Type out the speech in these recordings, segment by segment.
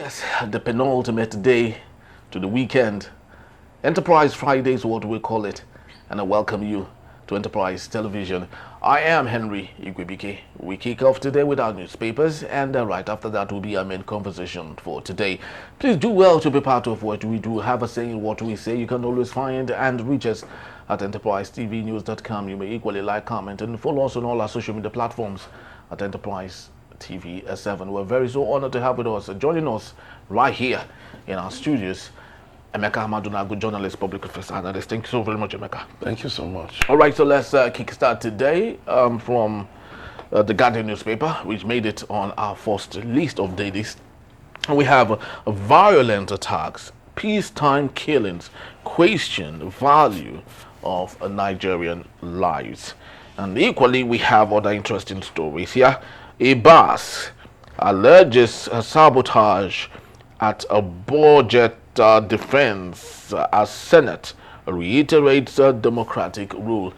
Yes, the penultimate day to the weekend. Enterprise Friday is what we call it. And I welcome you to Enterprise Television. I am Henry Igwebike. We kick off today with our newspapers, and right after that will be our main conversation for today. Please do well to be part of what we do. Have a say in what we say. You can always find and reach us at enterprisetvnews.com. You may equally like, comment, and follow us on all our social media platforms at Enterprise TV S7. We're very so honored to have with us, joining us right here in our studios, Emeka Amadunagu, journalist, public affairs analyst. Thank you so very much, Emeka. Thank you so much. All right, so let's kickstart today from the Guardian newspaper, which made it on our first list of dailies. And we have violent attacks, peacetime killings, question value of Nigerian lives. And equally, we have other interesting stories here. A bus alleges sabotage at a budget defense as Senate reiterates democratic rule.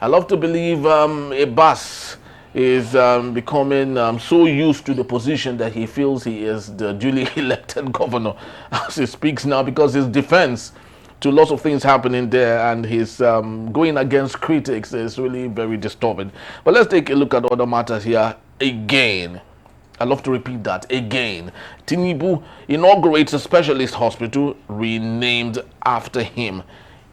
I love to believe a bus is becoming so used to the position that he feels he is the duly elected governor as he speaks now, because his defense to lots of things happening there and his going against critics is really very disturbing. But let's take a look at other matters here again. I love to repeat that again. Tinubu inaugurates a specialist hospital renamed after him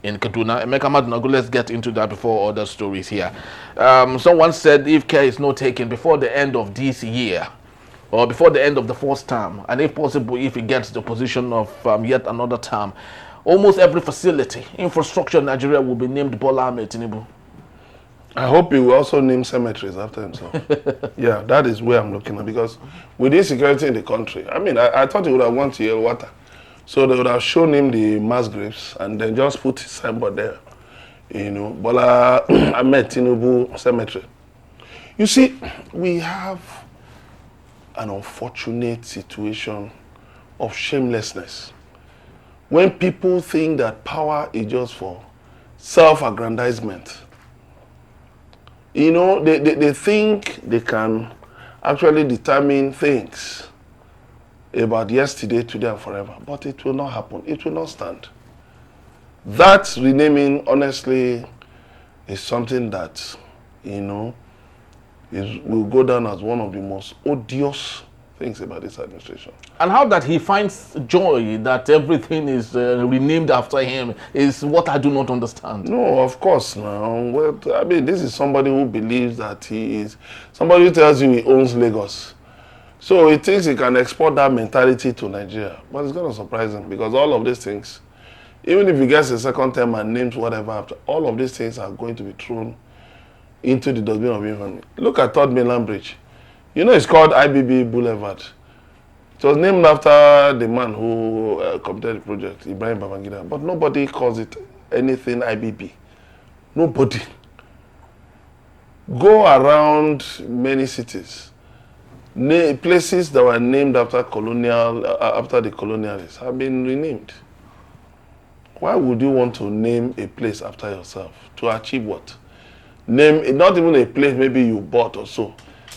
in Kaduna. Emeka Amadunagu, let's get into that before other stories here. Someone said if care is not taken before the end of this year, or before the end of the first term, and if possible, if he gets the position of yet another term, almost every facility, infrastructure in Nigeria will be named Bola Ahmed Tinubu. I hope he will also name cemeteries after himself. Yeah, that is where I'm looking at, because with insecurity in the country, I mean, I thought he would have gone to Yale Water. So they would have shown him the mass graves and then just put his signboard there. You know, Bola Ahmed Tinubu Cemetery. You see, we have an unfortunate situation of shamelessness. When people think that power is just for self-aggrandizement, you know, they think they can actually determine things about yesterday, today, and forever. But it will not happen. It will not stand. That renaming, honestly, is something that, you know, will go down as one of the most odious things about this administration. And how that he finds joy that everything is renamed after him is what I do not understand. No, of course now. Well, I mean, this is somebody who believes that he is, somebody who tells you he owns Lagos. So he thinks he can export that mentality to Nigeria. But it's going to surprise him, because all of these things, even if he gets a second term and names whatever after, all of these things are going to be thrown into the dustbin of infamy. Look at Third Mainland Bridge. You know, it's called IBB Boulevard. It was named after the man who completed the project, Ibrahim Babangida. But nobody calls it anything IBB. Nobody. Go around many cities. Places that were named after after the colonialists have been renamed. Why would you want to name a place after yourself? To achieve what? Name not even a place maybe you bought or so.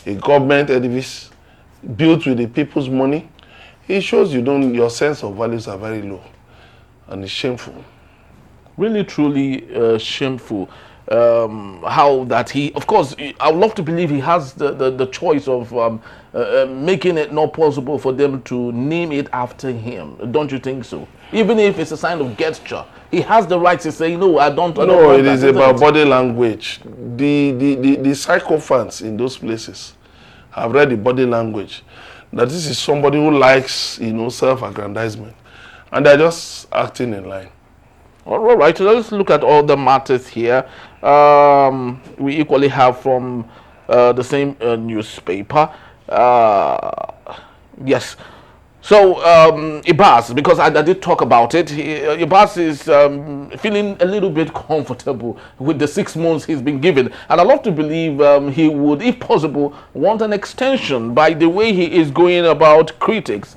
A government edifice built with the people's money. It shows your sense of values are very low, and it's shameful. Really, truly shameful. How that he, of course, I would love to believe he has the choice of making it not possible for them to name it after him. Don't you think so? Even if it's a sign of gesture, he has the right to say, no, I don't. No, it is about body language. The sycophants in those places have read the body language that this is somebody who likes, you know, self-aggrandizement, and they're just acting in line. All right, so let's look at all the matters here. We equally have from the same newspaper. Yes. So, Ibas, because I did talk about it, Ibas is feeling a little bit comfortable with the 6 months he's been given. And I love to believe he would, if possible, want an extension by the way he is going about critics,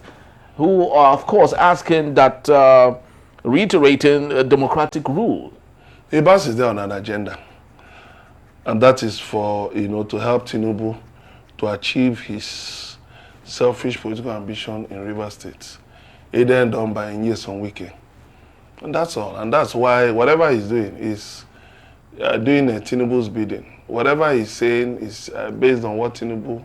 who are, of course, asking that, reiterating a democratic rule. Ibas is there on an agenda. And that is for, you know, to help Tinubu to achieve his selfish political ambition in Rivers State. It then done by Nyesom Wike. And that's all. And that's why whatever he's doing is doing a Tinubu's bidding. Whatever he's saying is based on what Tinubu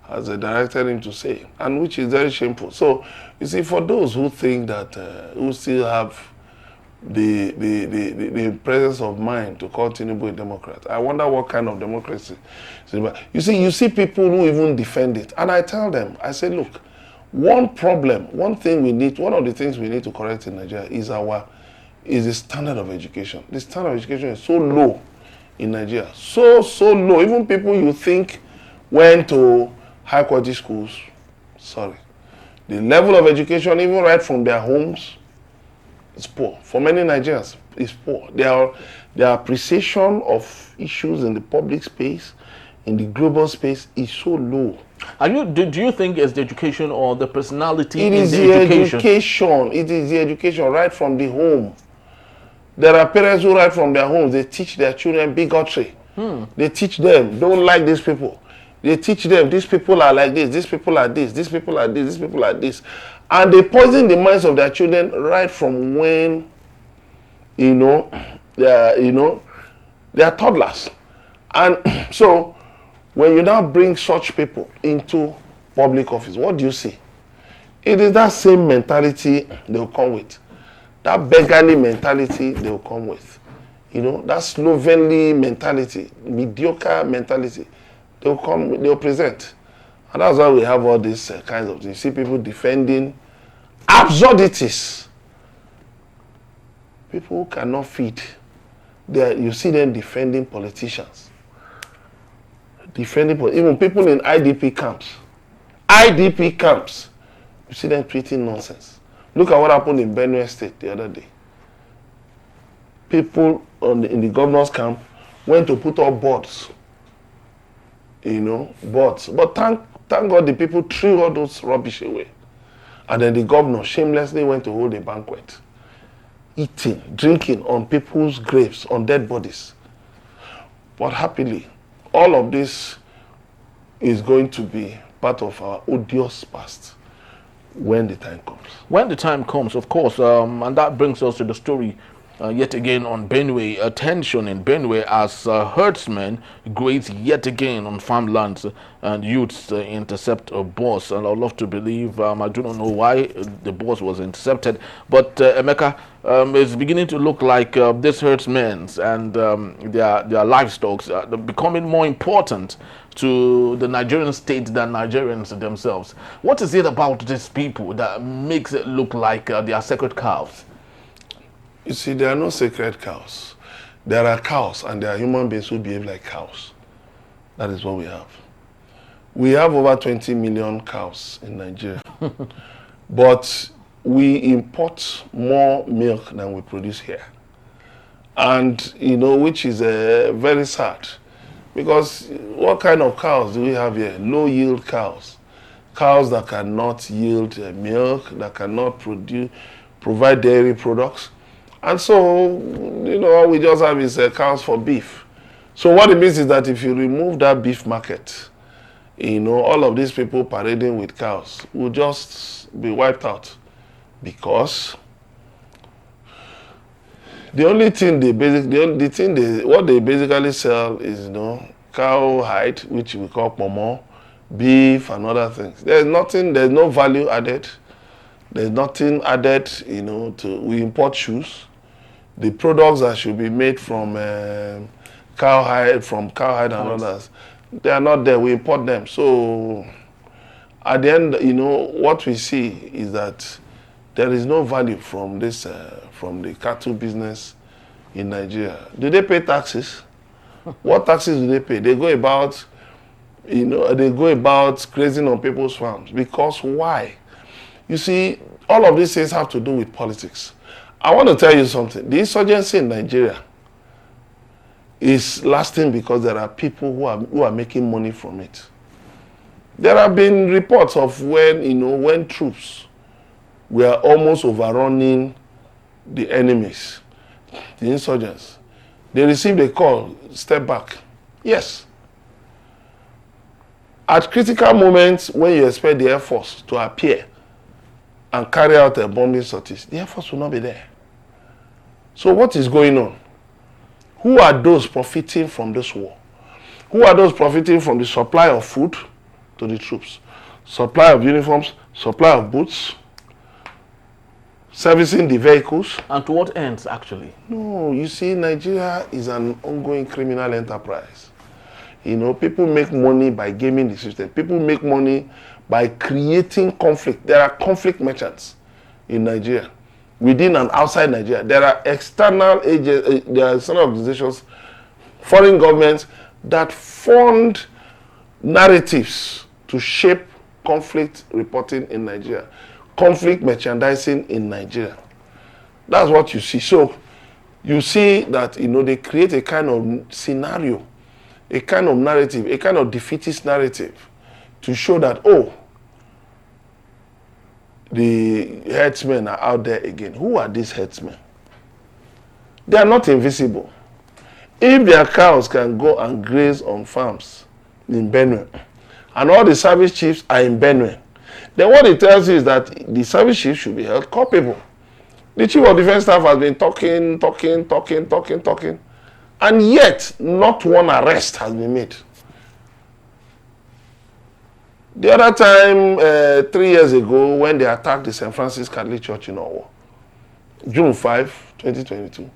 has directed him to say, and which is very shameful. So, you see, for those who think that, who still have the presence of mind to call Tinubu a Democrat, I wonder what kind of democracy. You see people who even defend it. And I tell them, I say, look, one of the things we need to correct in Nigeria is the standard of education. The standard of education is so low in Nigeria. So low. Even people you think went to high quality schools, sorry. The level of education, even right from their homes, is poor. For many Nigerians, it's poor. Their appreciation of issues in the public space, in the global space, is so low. Do you think it's the education or the personality in the education? It is the education right from the home. There are parents who right from their homes, they teach their children bigotry. They teach them, don't like these people. They teach them, these people are like this, these people are this, these people are this, these people are this. And they poison the minds of their children right from when, they are toddlers. And so, when you now bring such people into public office, what do you see? It is that same mentality they'll come with. That beggarly mentality they'll come with. That slovenly mentality, mediocre mentality, they'll present. And that's why we have all these kinds of things. You see people defending absurdities. People who cannot feed. You see them defending politicians. Even people in IDP camps. You see them tweeting nonsense. Look at what happened in Benue State the other day. People in the governor's camp went to put up boards. Boards. But thank God the people threw all those rubbish away. And then the governor shamelessly went to hold a banquet. Eating, drinking on people's graves, on dead bodies. But happily, all of this is going to be part of our odious past when the time comes. When the time comes, of course, and that brings us to the story yet again on Benue. Attention in Benue as herdsmen graze yet again on farmlands and youths intercept a bus. And I'd love to believe, I do not know why the bus was intercepted, but Emeka, it's beginning to look like these herdsmen and their livestock are becoming more important to the Nigerian state than Nigerians themselves. What is it about these people that makes it look like they are sacred cows? You see, there are no sacred cows. There are cows, and there are human beings who behave like cows. That is what we have. We have over 20 million cows in Nigeria. But we import more milk than we produce here. And, which is very sad. Because what kind of cows do we have here? Low-yield cows. Cows that cannot yield milk, that cannot provide dairy products. And so, all we just have is cows for beef. So what it means is that if you remove that beef market, all of these people parading with cows will just be wiped out. Because the only thing what they basically sell is, cow hide, which we call pomo, beef and other things. There's no value added. There's nothing added, we import shoes. The products that should be made from cowhide and others, they are not there. We import them. So at the end, what we see is that there is no value from this, from the cattle business in Nigeria. Do they pay taxes? What taxes do they pay? They go about, grazing on people's farms. Because why? You see, all of these things have to do with politics. I want to tell you something. The insurgency in Nigeria is lasting because there are people who are making money from it. There have been reports of when troops were almost overrunning the enemies, the insurgents. They received a call, step back. Yes. At critical moments when you expect the Air Force to appear and carry out a bombing sorties, the Air Force will not be there. So what is going on? Who are those profiting from this war? Who are those profiting from the supply of food to the troops? Supply of uniforms, supply of boots, servicing the vehicles. And to what ends, actually? No, you see, Nigeria is an ongoing criminal enterprise. You know, people make money by gaming the system. People make money by creating conflict. There are conflict merchants in Nigeria, within and outside Nigeria. There are external agents, there are external organizations, foreign governments that fund narratives to shape conflict reporting in Nigeria, conflict merchandising in Nigeria. That's what you see. So you see that, you know, they create a kind of scenario, a kind of narrative, a kind of defeatist narrative to show that, oh, the herdsmen are out there again. Who are these herdsmen? They are not invisible. If their cows can go and graze on farms in Benue, and all the service chiefs are in Benue, then what it tells you is that the service chiefs should be held culpable. The chief of defense staff has been talking, and yet not one arrest has been made. The other time, 3 years ago, when they attacked the St. Francis Catholic Church in Owo, June 5, 2022,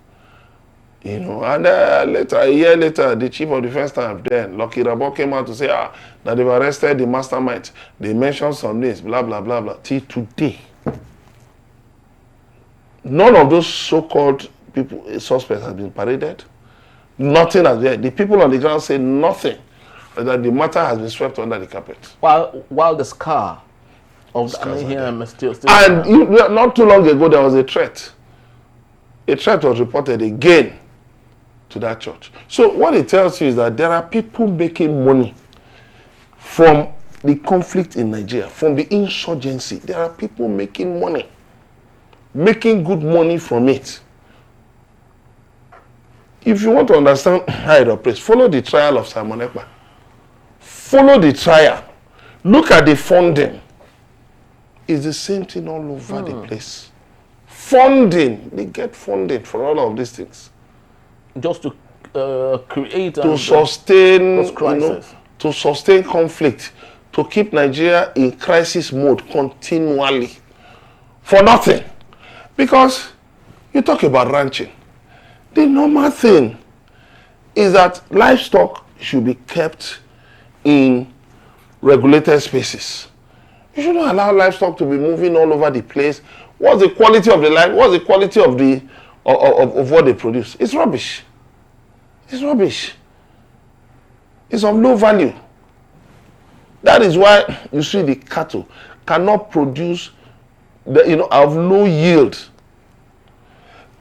you know, and later, a year later, the chief of defense staff then, Lucky Rabo, came out to say, that they've arrested the mastermind. They mentioned some names, blah, blah, blah, blah. Till today, none of those so-called people, suspects, has been paraded. Nothing has been. The people on the ground say nothing. That the matter has been swept under the carpet. While the scar of still and not too long ago, there was a threat. A threat was reported again to that church. So what it tells you is that there are people making money from the conflict in Nigeria, from the insurgency. There are people making money, making good money from it. If you want to understand how it operates, follow the trial of Simon Ekpa. Follow the trial. Look at the funding. It's the same thing all over the place. Funding. They get funding for all of these things. Just to create to sustain, to sustain conflict, to keep Nigeria in crisis mode continually. For nothing. Because you talk about ranching. The normal thing is that livestock should be kept in regulated spaces. You shouldn't allow livestock to be moving all over the place. What's the quality of the life? What's the quality of the of what they produce? It's rubbish. It's rubbish. It's of no value. That is why you see the cattle cannot produce of low yield.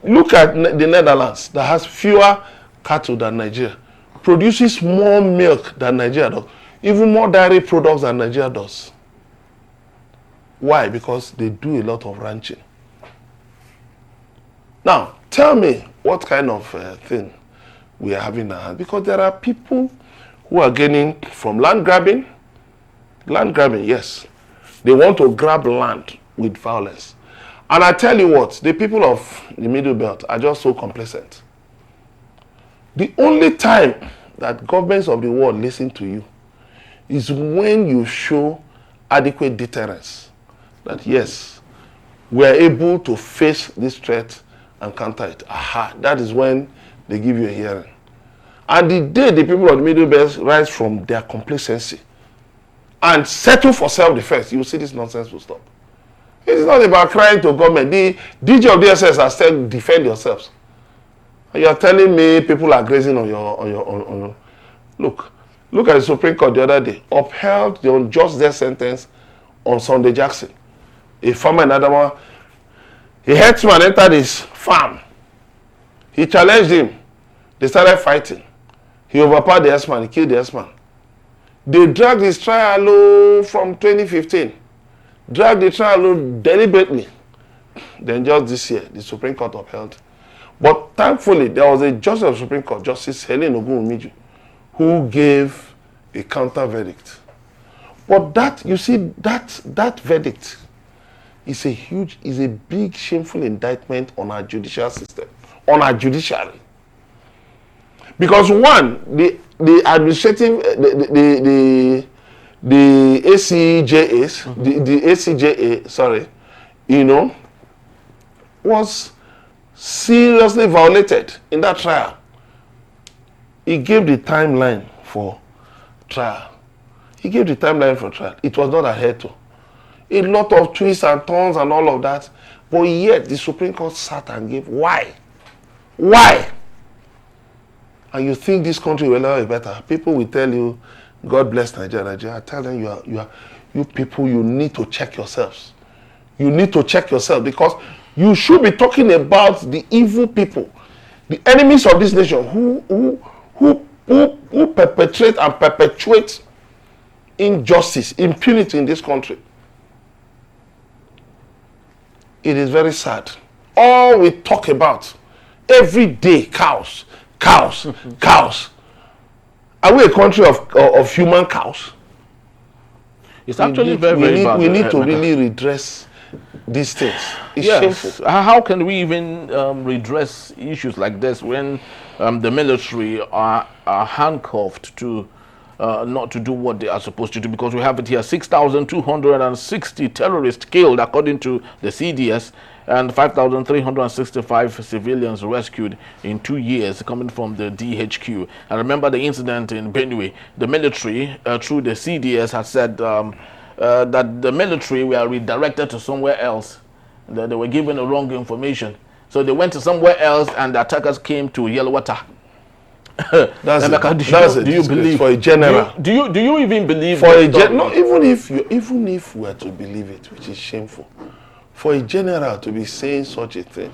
Look at the Netherlands that has fewer cattle than Nigeria, produces more milk than Nigeria does, even more dairy products than Nigeria does. Why? Because they do a lot of ranching. Now, tell me what kind of thing we are having now. Because there are people who are gaining from land grabbing. Land grabbing, yes. They want to grab land with violence. And I tell you what, the people of the Middle Belt are just so complacent. The only time that governments of the world listen to you is when you show adequate deterrence. That yes, we are able to face this threat and counter it. Aha, that is when they give you a hearing. And the day the people of the Middle Belt rise from their complacency and settle for self-defense, you will see this nonsense will stop. It's not about crying to government. The DG of DSS has said defend yourselves. And you are telling me people are grazing on your look at the Supreme Court the other day, upheld the unjust death sentence on Sunday Jackson, a farmer in Adamawa. A herdsman entered his farm. He challenged him. They started fighting. He overpowered the herdsman. He killed the herdsman. They dragged his trial from 2015. Dragged the trial deliberately. Then just this year, the Supreme Court upheld. But thankfully, there was a justice of the Supreme Court, Justice Helen Ogunwumiju, who gave a counter verdict. But that, you see, that verdict is a big shameful indictment on our judicial system, on our judiciary. Because one, the administrative, the ACJAs, the ACJA, sorry, was seriously violated in that trial. He gave the timeline for trial. It was not adhered to. A lot of twists and turns and all of that. But yet the Supreme Court sat and gave. Why? Why? And you think this country will never be better. People will tell you, God bless Nigeria. I tell them, you people, you need to check yourselves. You need to check yourself, because you should be talking about the evil people, the enemies of this nation who perpetrate and perpetuate injustice, impunity in this country. It is very sad. All we talk about every day, cows. Are we a country of human cows? It's actually very bad. We need to really redress these things. It's shameful. How can we even redress issues like this when the military are handcuffed to not to do what they are supposed to do? Because we have it here, 6,260 terrorists killed according to the CDS, and 5,365 civilians rescued in 2 years coming from the DHQ. And remember the incident in Benue. The military, through the CDS, had said that the military were redirected to somewhere else, that they were given the wrong information. So they went to somewhere else, and the attackers came to Yelwata. Do you believe for a general? Do you even believe for a general? No, even if we were to believe it, which is shameful, for a general to be saying such a thing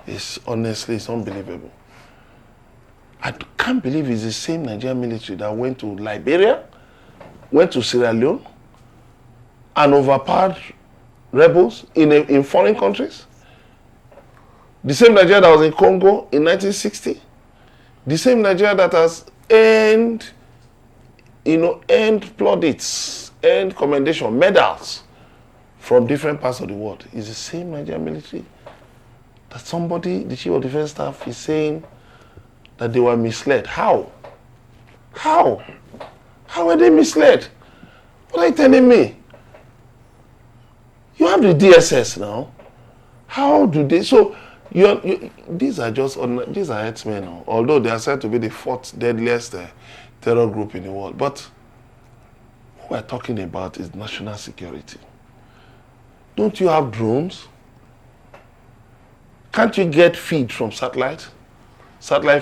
is honestly, it's unbelievable. I can't believe it's the same Nigerian military that went to Liberia, went to Sierra Leone, and overpowered rebels in foreign countries. The same Nigeria that was in Congo in 1960. The same Nigeria that has earned plaudits, earned commendation, medals from different parts of the world. Is the same Nigerian military that somebody, the chief of defense staff, is saying that they were misled. How? How were they misled? What are you telling me? You have the DSS now. How do they? So these are herdsmen, although they are said to be the fourth deadliest terror group in the world. But what we're talking about is national security. Don't you have drones? Can't you get feed from satellite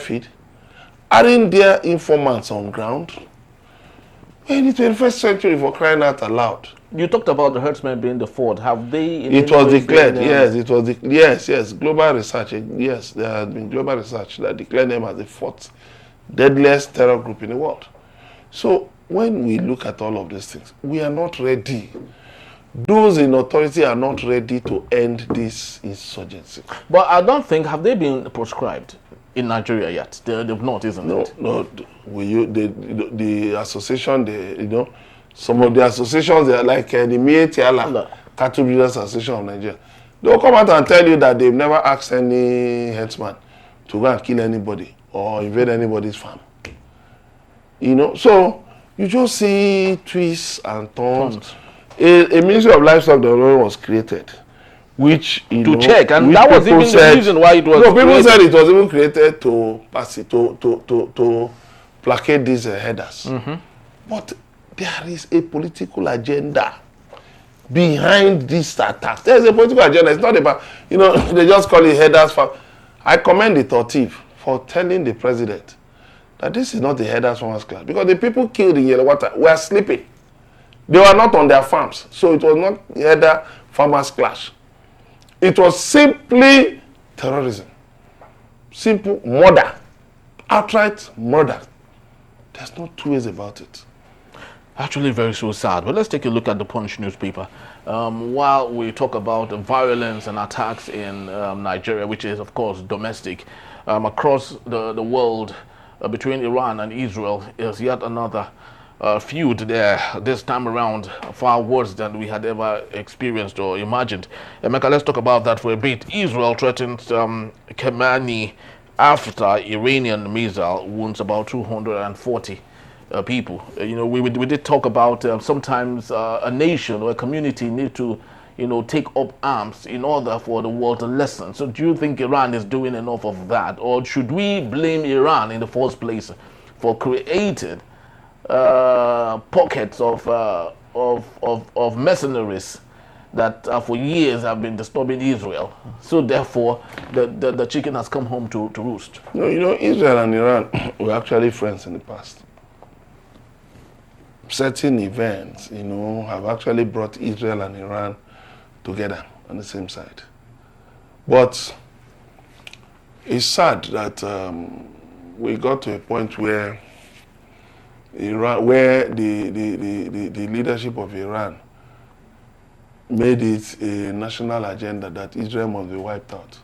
feed? Aren't there informants on ground? We're in the 21st century, for crying out aloud. You talked about the herdsmen being the fourth. Have they? It was declared. Yes, it was. Yes. Global research. Yes, there has been global research that declared them as the fourth deadliest terror group in the world. So when we look at all of these things, we are not ready. Those in authority are not ready to end this insurgency. But I don't think, have they been proscribed in Nigeria yet? They've not, isn't it? No. The association, some of the associations, they are like the Mietiala, Cattle Breeders Association of Nigeria. They'll come out and tell you that they've never asked any headsman to go and kill anybody or invade anybody's farm. So you just see twists and turns. A Ministry of Livestock Development was created, which to check, and that was even the reason why it was. No, people said it was even created to pass it to placate these headers. Mm-hmm. But there is a political agenda behind this attack. There is a political agenda. It's not about they just call it headers. I commend the Tortiv for telling the president that this is not the headers farmers class, because the people killed in Yelwata were sleeping. They were not on their farms, so it was not header farmers clash. It was simply terrorism, simple murder, outright murder. There's no two ways about it. Actually, very so sad. But let's take a look at the Punch newspaper. While we talk about the violence and attacks in Nigeria, which is of course domestic, across the world between Iran and Israel is yet another feud there this time around, far worse than we had ever experienced or imagined. Emeka, let's talk about that for a bit. Israel threatened Khamenei after Iranian missile wounds about 240 people. We did talk about sometimes a nation or a community need to take up arms in order for the world to listen. So do you think Iran is doing enough of that, or should we blame Iran in the first place for creating pockets of mercenaries that for years have been disturbing Israel? So therefore, the chicken has come home to roost. No, Israel and Iran were actually friends in the past. Certain events, have actually brought Israel and Iran together on the same side. But it's sad that we got to a point where the leadership of Iran made it a national agenda that Israel must be wiped out.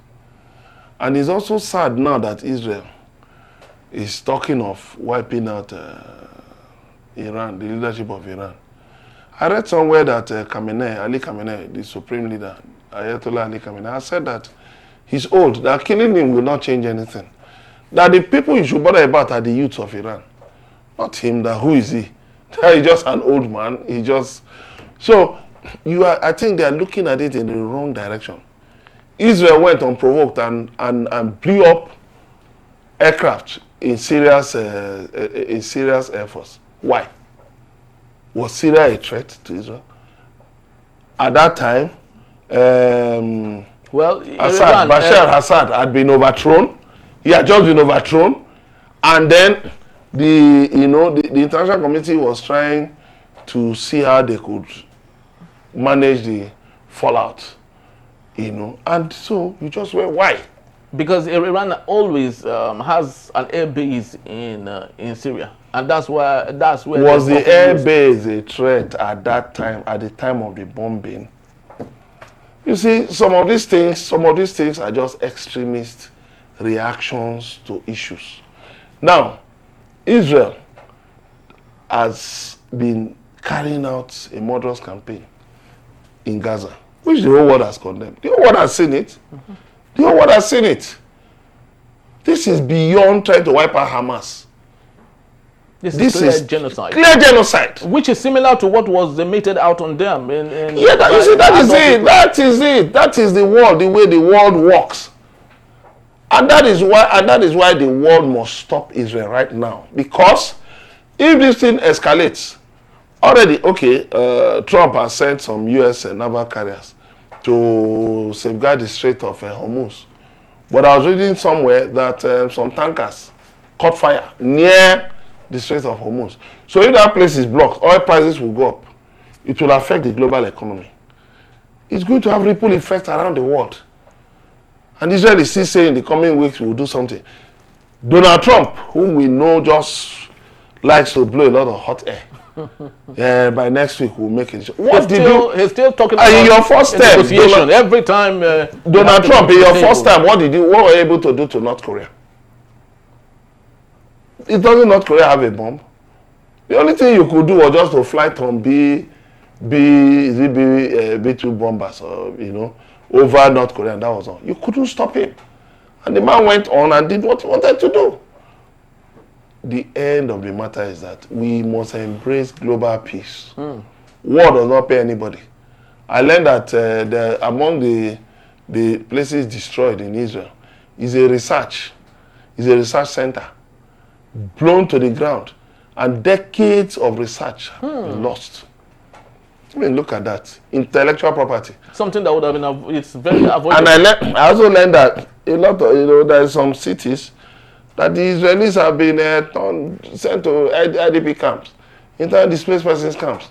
And it's also sad now that Israel is talking of wiping out Iran, the leadership of Iran. I read somewhere that Ali Khamenei, the supreme leader, Ayatollah Ali Khamenei, has said that he's old, that killing him will not change anything. That the people you should bother about are the youths of Iran. Not him, that who is he? He's just an old man. So I think they are looking at it in the wrong direction. Israel went unprovoked and blew up aircraft in serious air force. Why? Was Syria a threat to Israel? At that time, Bashar Assad had been overthrown. He had just been overthrown, and then the international community was trying to see how they could manage the fallout, and so you just went, why? Because Iran always has an air base in Syria, and that's where was the air base a threat at that time, at the time of the bombing? You see, some of these things are just extremist reactions to issues. Now, Israel has been carrying out a murderous campaign in Gaza, which the whole world has condemned. The whole world has seen it. Mm-hmm. The whole world has seen it. This is beyond trying to wipe out Hamas. This is genocide. Clear genocide. Which is similar to what was meted out on them. That is it. That is the world, the way the world works. And that is why the world must stop Israel right now. Because if this thing escalates, already, Trump has sent some U.S. naval carriers to safeguard the Strait of Hormuz. But I was reading somewhere that some tankers caught fire near the Strait of Hormuz. So if that place is blocked, oil prices will go up. It will affect the global economy. It's going to have ripple effects around the world. And Israel is still saying in the coming weeks we will do something. Donald Trump, whom we know just likes to blow a lot of hot air, by next week we'll make it. He's still talking about in your first term, negotiation. Every time Donald Trump, in your first time, what were you able to do to North Korea? It doesn't North Korea have a bomb? The only thing you could do was just to fly from B-2 bombers, over North Korea, and that was all. You couldn't stop him. And the man went on and did what he wanted to do. The end of the matter is that we must embrace global peace. War does not pay anybody. I learned that among the places destroyed in Israel is a research center blown to the ground, and decades of research been lost. I mean, look at that. Intellectual property. Something that would have been, it's very avoidable. And I also learned that a lot of, there are some cities that the Israelis have been sent to IDP camps, internally displaced persons camps,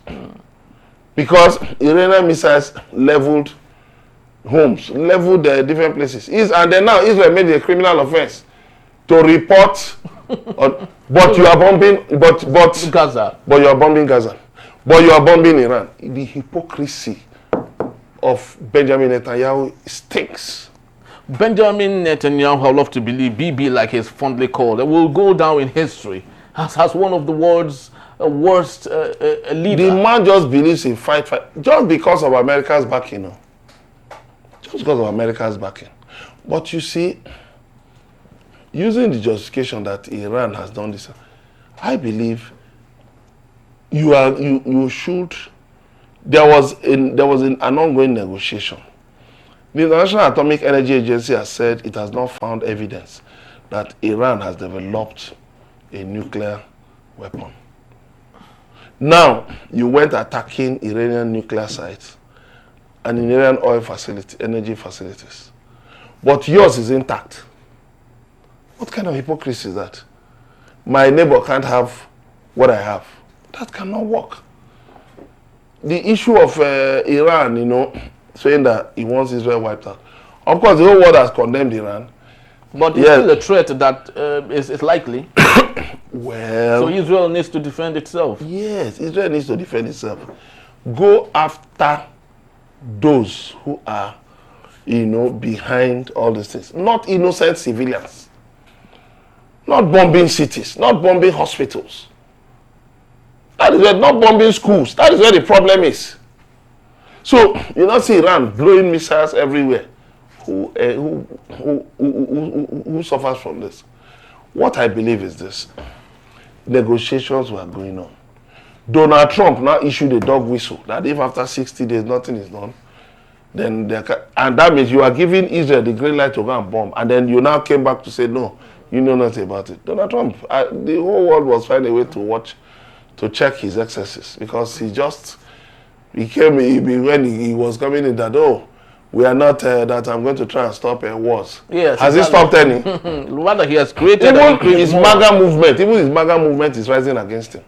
because Iranian missiles leveled homes, leveled different places. And then now Israel made it a criminal offense to report, but you are bombing, Gaza. But you are bombing Gaza. But you are bombing Iran. The hypocrisy of Benjamin Netanyahu stinks. Benjamin Netanyahu, I love to believe, BB like he's fondly called, will go down in history as one of the world's worst leader. The man just believes in fight, just because of America's backing. No? Just because of America's backing. But you see, using the justification that Iran has done this, I believe you should. There was an ongoing negotiation. The International Atomic Energy Agency has said it has not found evidence that Iran has developed a nuclear weapon. Now, you went attacking Iranian nuclear sites and Iranian energy facilities. But yours is intact. What kind of hypocrisy is that? My neighbor can't have what I have. That cannot work. The issue of Iran, saying that he wants Israel wiped out. Of course, the whole world has condemned Iran. But it's still a threat that is likely. Well, so Israel needs to defend itself. Yes, Israel needs to defend itself. Go after those who are, behind all these things. Not innocent civilians. Not bombing cities. Not bombing hospitals. That is where, not bombing schools. That is where the problem is. So, you not see Iran blowing missiles everywhere. Who suffers from this? What I believe is this. Negotiations were going on. Donald Trump now issued a dog whistle that if after 60 days nothing is done, then and that means you are giving Israel the green light to go and bomb, and then you now came back to say no, you know nothing about it. Donald Trump, the whole world was finding a way to check his excesses, because he when he was coming in that, we are not that I'm going to try and stop wars. Yes, has he stopped any? Rather, he has created even his MAGA movement is rising against him,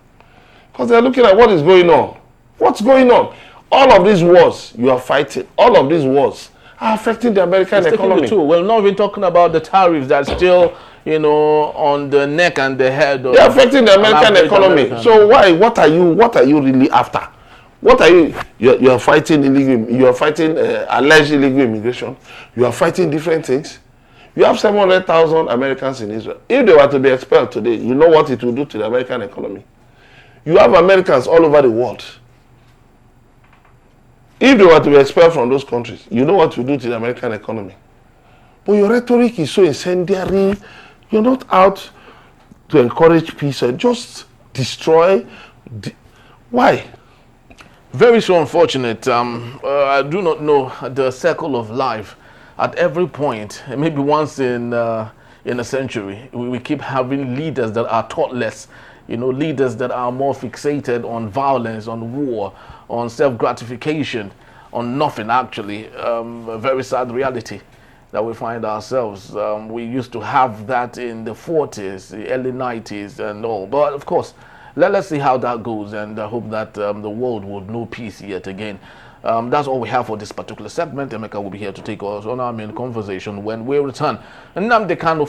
because they are looking at what is going on. What's going on? All of these wars you are fighting, all of these wars are affecting the American economy. We're not even talking about the tariffs that are still, on the neck and the head. They're affecting the American economy. So what are you really after? What are you are fighting illegal, you are fighting alleged illegal immigration. You are fighting different things. You have 700,000 Americans in Israel. If they were to be expelled today, you know what it will do to the American economy. You have Americans all over the world. If they were to be expelled from those countries, you know what it will do to the American economy. But your rhetoric is so incendiary. You're not out to encourage peace and just destroy. Why? Very so unfortunate. I do not know the circle of life. At every point, maybe once in a century, we keep having leaders that are thoughtless. Leaders that are more fixated on violence, on war, on self-gratification, on nothing actually. A very sad reality that we find ourselves. We used to have that in the 40s, the early 90s and all. But of course, let's see how that goes, and I hope that the world will know peace yet again. That's all we have for this particular segment. Emeka will be here to take us on our main conversation when we return. Nnamdi Kanu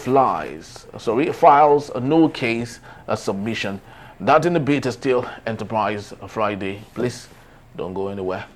files a no case submission. That in the beta still Enterprise Friday. Please don't go anywhere.